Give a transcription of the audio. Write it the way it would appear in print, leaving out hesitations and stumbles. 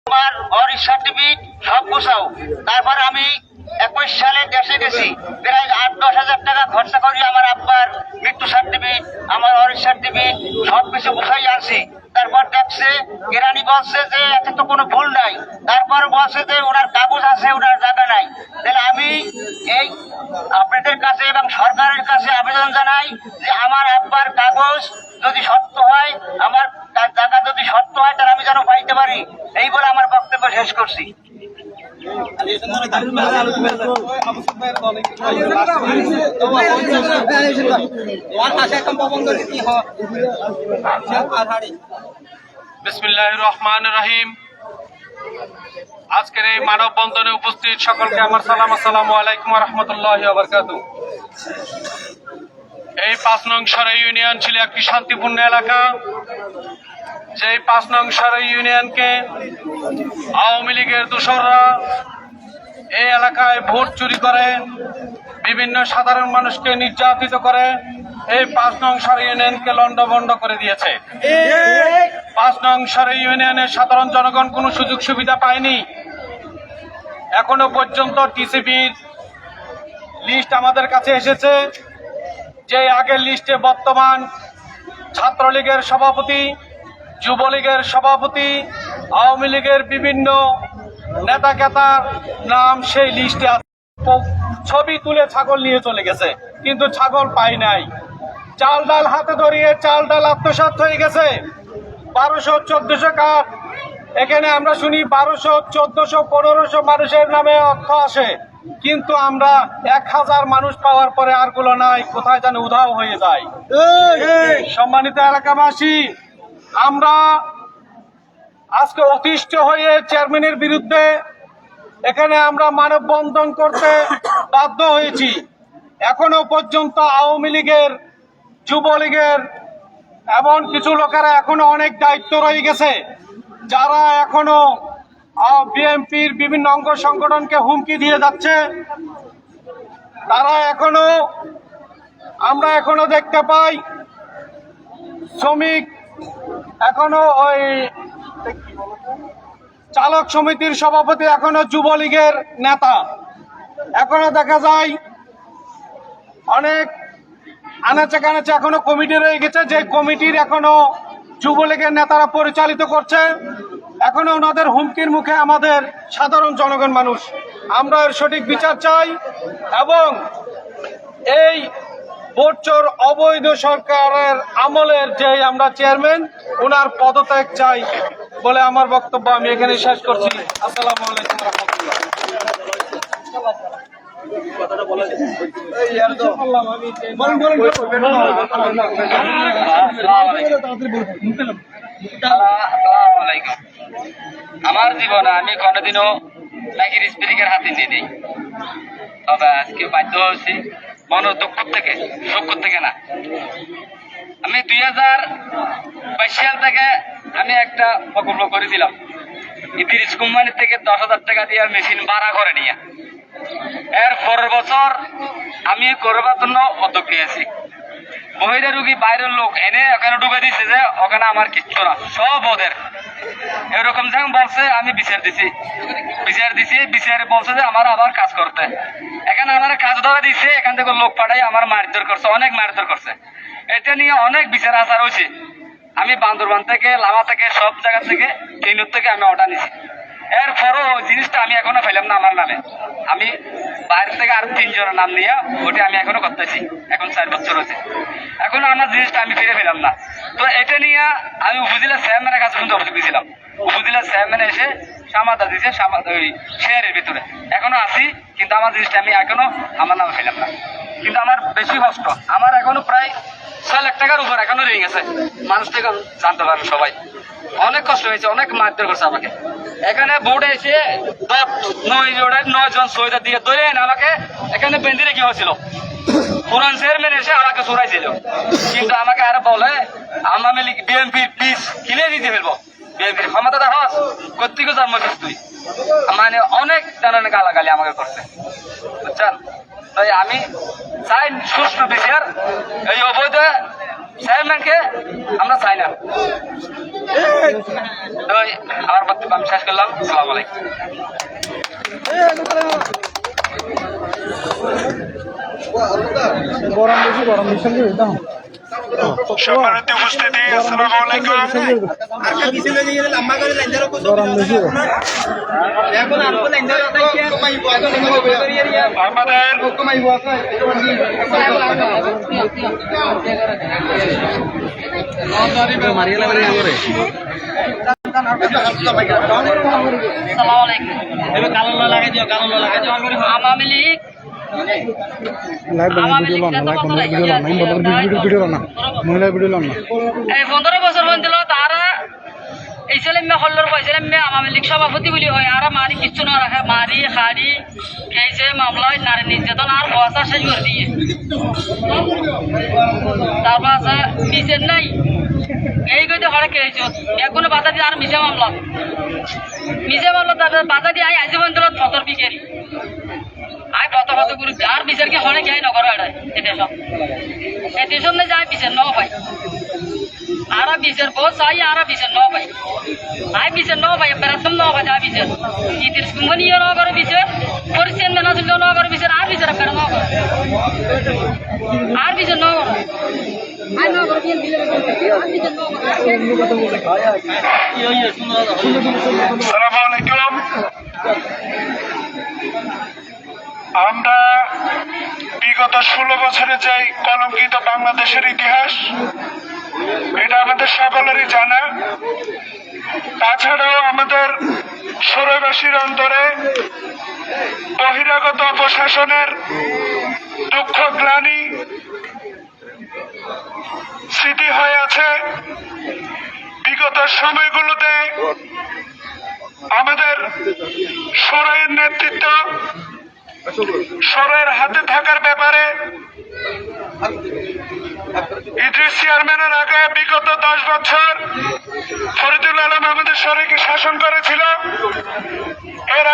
আমার অরিস সার্টিফিকেট সব গুছাও। তারপর আমি 21 সালে দেশে গেছি, প্রায় 8-10 হাজার টাকা খরচা করি আমার আব্বার মৃত্যু সার্টিফিকেট, আমার অরিস সার্টিফিকেট সবকিছু গুছাই আনছি। তারপর দেখছে কেরানি বলছে যে এতে তো কোনো ভুল নাই, তারপর বলছে যে ওনার কাগজ আছে, ওনার জায়গা নাই। তাহলে আমি এই আপনাদের কাছে এবং সরকারের কাছে আবেদন জানাই যে আমার আব্বার কাগজ যদি সত্য হয়, আমার জায়গা যদি সত্য হয়, তাহলে আমি যেন পাইতে পারি। এই বলে আমার বক্তব্য শেষ করছি। বিসমিল্লাহির রহমানির রহিম। আজকের এই মানববন্ধনে উপস্থিত সকলকে আমার সালাম, আসসালামু আলাইকুম ওয়া রাহমাতুল্লাহি ওয়া বারাকাতুহু। এই 5 নং সরাই ইউনিয়ন ছিল একটি শান্তিপূর্ণ এলাকা। যেই 5 নং সরাই ইউনিয়নকে আওয়ামী লীগের দোসররা এই এলাকায় ভোট চুরি করে, বিভিন্ন সাধারণ মানুষকে নির্যাতিত করে এই 5 নং সরাই ইউনিয়নকে লন্ডভন্ড করে দিয়েছে। 5 নং সরাই ইউনিয়নের সাধারণ জনগণ কোনো সুযোগ সুবিধা পায়নি। এখনো পর্যন্ত টিসিবির লিস্ট আমাদের কাছে এসেছে, যে আগের লিস্টে বর্তমান ছাত্রলীগের সভাপতি, যুবলীগের সভাপতি, আওয়ামী লীগের বিভিন্ন নেতা কেতার নাম সেই লিস্টে আছে। ছবি তুলে ছাগল নিয়ে চলে গেছে, কিন্তু ছাগল পাই নাই। চাল ডাল হাতে ধরিয়ে চাল ডাল আত্মসাৎ হয়ে গেছে। 1200-1400 কার্ড, এখানে আমরা শুনি 1200-1400-1500 মানুষের নামে অর্থ আসে, কিন্তু আমরা 1000 মানুষ পাওয়ার পরে আরগুলো নাই, কোথায় যেন উধাও হয়ে যায়। সম্মানিত এলাকাবাসী, আমরা আজকে অতিষ্ঠ হয়ে চেয়ারম্যানের বিরুদ্ধে এখানে আমরা মানববন্ধন করতে বাধ্য হয়েছি। এখনো পর্যন্ত আওয়ামী লীগের, যুবলীগের এমন কিছু লোকেরা এখনো অনেক দায়িত্ব রয়ে গেছে, যারা এখনো বিএনপির বিভিন্ন অঙ্গ সংগঠনকে হুমকি দিয়ে যাচ্ছে। তারা আমরা এখনো দেখতে পাই শ্রমিক, এখনো ওই চালক সমিতির সভাপতি এখনো যুবলীগের নেতা। এখনো দেখা যায় অনেক আনাচে কানাচে এখনো কমিটি রয়ে গেছে, যে কমিটির এখনো যুবলীগের নেতারা পরিচালিত করছে। এখনো ওনাদের হুমকির মুখে আমাদের সাধারণ জনগণ মানুষ। আমরা এর সঠিক বিচার চাই এবং এই ভোটচোর অবৈধ সরকারের আমলের যে আমরা চেয়ারম্যান, ওনার পদত্যাগ চাই বলে আমার বক্তব্য আমি এখানে শেষ করছি। আসসালামু আলাইকুম রহমতুল্লাহ। আমার জীবনে আমি কোনোদিনও নাকি স্পিরিকের হাতে দিয়ে দিই, তবে আজকে বাধ্য হয়েছি মন দুঃখ থেকে, সুখ থেকে না। আমি 2022 সাল থেকে আমি একটা প্রকল্প করে দিলাম, ইতিরিস কোম্পানির থেকে 10,000 টাকা দিয়ে মেশিন ভাড়া করে নিয়ে। এর পরের বছর আমি করবার জন্য উদ্যোগ নিয়েছি। বহিরের রুগী, বাইরের লোক এনে ওখানে ডুবে দিচ্ছে যে ওখানে আমার কিচ্ছু না, সব ওদের। এরকম যখন বলছে আমি বিচার দিছি, বিচার বলছে যে আমার আবার কাজ করতে। এখানে আমার কাজ ধরে দিচ্ছে, এখান থেকে লোক পাঠাই আমার মারধর করছে, অনেক মারধর করছে। এটা নিয়ে অনেক বিচার আচার হয়েছে। আমি বান্দরবান থেকে, লাভা থেকে, সব জায়গা থেকে, ট্রেনের থেকে আমি অর্ডার নিছি। এরপরও ওই জিনিসটা আমি এখনো পেলাম না আমার নামে। আমি বাইরে থেকে আর 3 জনের নাম নিয়ে ওটা আমি এখনো করতেছি, এখন 4 বছর হয়েছে, এখনো আমার জিনিসটা আমি ফিরে পেলাম না। তো এটা নিয়ে আমি উপজেলা চেয়ারম্যানের কাছে কিন্তু অভিযোগ দিয়েছিলাম। উপজেলা চেয়ারম্যান এসে সমাধান দিয়েছে, ওই শেয়ারের ভিতরে এখনো আছি, কিন্তু আমার জিনিসটা আমি এখনো আমার নামে পেলাম না। কিন্তু আমার বেশি কষ্ট, আমার এখনো প্রায় 6 লাখ টাকার উপর এখনো রয়ে গেছে। মানুষ থেকে জানতে পারেন সবাই, অনেক কষ্ট হয়েছে, অনেক মারধর করছে আমাকে। এখানে বোর্ড এসে 9 জন সহিদা দিয়ে ধরে আমাকে এখানে বেঁধে রেখে হয়েছিল। পুরান চেয়ারম্যান এসে আমাকে চড়াইছিল, কিন্তু আমাকে আর বলে আওয়ামী লীগ, বিএনপি প্লিজ কিনে দিতে ফেলবো, বিএনপির ক্ষমতা দেখাস কর্তৃক জন্মছিস তুই, মানে অনেক ধরনের গালাগালি আমাকে করছে, বুঝছেন। তাই আমি চাই সুষ্ঠু বিচার। এই অবৈধ চেয়ারম্যানকে আমরা চাই না। তো আমার বক্তব্য আমি শেষ করলাম। আসসালামু আলাইকুম। সম্মানিত উপস্থিতি, আসসালামু আলাইকুম। আওয়ামী লীগ এই 15 বছর বন্ধ তারা এই ছেলে মেয়ে হল্লোর পয়সা মেয়ে আওয়ামী লীগ সভাপতি বলি হয় আর মারি কিচ্ছু না রাখে মারি খাড়ি খেয়েছে মামলায় নারী নির্যাতন আর বসা শেষ করে দিয়ে তারপর আছে বিচার নাই এই গতি হরে খেয়েছ এখনো বাধা দিয়ে আর মিশে মামলা তারপর বাধা দিয়ে আই আইসি বন্ধ ফতর বিকেরি আই কত করে আর বিচার কি হনে যাই নগর এদেশ না যায় বিচার ন ভাই আর বিচার বহু চাই আর বিচার ন ভাই আই বিচার ন ভাই বেড়াতাম ন ভাই যা বিচার ইতির কুমনিও ন করে বিচার পরিচয় মেনা ছিল ন করে বিচার আর বিচার বেড়া ন করে আর বিচার ন করে আই ন করে বিল বিল আর বিচার ন করে আসসালামু আলাইকুম। আমরা বিগত 16 বছরে যে কলঙ্কিত বাংলাদেশের ইতিহাস, এটা আমাদের সকলেরই জানা। তাছাড়াও আমাদের সৌরবাসীর অন্তরে বহিরাগত প্রশাসনের দুঃখ গ্লানি স্মৃতি হয়ে আছে। বিগত সময়গুলোতে আমাদের সরাইয়ের নেতৃত্ব সরাইয়ের হাতে থাকার ব্যাপারে ইদ্রিস চেয়ারম্যানের আগে বিগত 10 বছর ফরিদুল আলম আমাদের সরাইকে শাসন করেছিল। এর